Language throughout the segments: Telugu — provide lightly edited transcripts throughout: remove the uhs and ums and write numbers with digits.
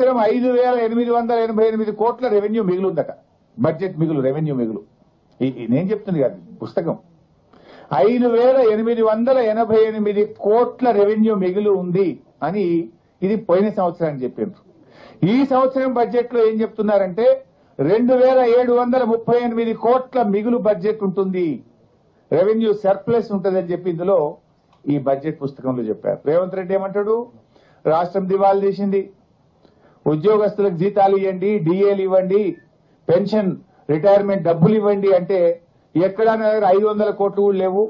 సంవత్సరం 5,888 కోట్ల రెవెన్యూ మిగులుందట. బడ్జెట్ మిగులు, రెవెన్యూ మిగులు. నేను చెప్తుంది కాదు పుస్తకం. 5,888 కోట్ల రెవెన్యూ మిగులు ఉంది అని ఇది పోయిన సంవత్సరాన్ని చెప్పిండ్రు. ఈ సంవత్సరం బడ్జెట్ లో ఏం చెప్తున్నారంటే 2,738 కోట్ల మిగులు బడ్జెట్ ఉంటుంది, రెవెన్యూ సర్ప్లస్ ఉంటుందని చెప్పి ఇందులో ఈ బడ్జెట్ పుస్తకంలో చెప్పారు. రేవంత్ రెడ్డి ఏమంటాడు, రాష్ట్రం దివాళా తీసింది, ఉద్యోగస్తులకు జీతాలు ఇవ్వండి, డిఏలు ఇవ్వండి, పెన్షన్ రిటైర్మెంట్ డబ్బులు ఇవ్వండి అంటే ఎక్కడా 500 కోట్లు కూడా లేవు,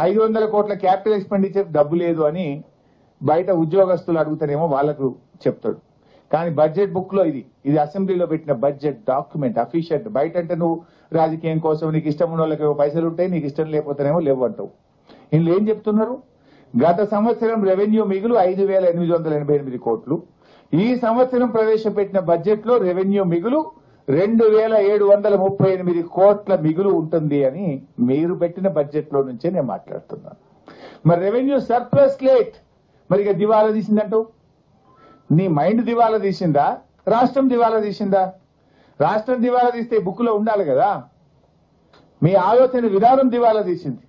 500 కోట్ల క్యాపిటల్ ఎక్స్పెండిచర్ డబ్బు లేదు అని బయట ఉద్యోగస్తులు అడుగుతారేమో వాళ్లకు చెప్తాడు. కానీ బడ్జెట్ బుక్ లో ఇది అసెంబ్లీలో పెట్టిన బడ్జెట్ డాక్యుమెంట్ అఫీషియల్. బయట అంటే నువ్వు రాజకీయం కోసం నీకు ఇష్టం ఉన్న వాళ్ళకి పైసలు ఉంటాయి, నీకు ఇష్టం లేకపోతేనేమో లేవు అంటావు. ఇందులో ఏం చెప్తున్నారు, గత సంవత్సరం రెవెన్యూ మిగులు 5,888 కోట్లు, ఈ సంవత్సరం ప్రవేశపెట్టిన బడ్జెట్ లో రెవెన్యూ మిగులు 2,738 కోట్ల మిగులు ఉంటుంది అని మీరు పెట్టిన బడ్జెట్ లో నుంచే నేను మాట్లాడుతున్నాను. మరి రెవెన్యూ సర్ప్లస్ లేట్, మరి ఇక దివాలా తీసిందంటూ నీ మైండ్ దివాలా తీసిందా, రాష్ట్రం దివాలా తీసిందా? రాష్ట్రం దివాలా తీస్తే బుక్ లో ఉండాలి కదా, మీ ఆలోచన విధానం దివాలా తీసింది.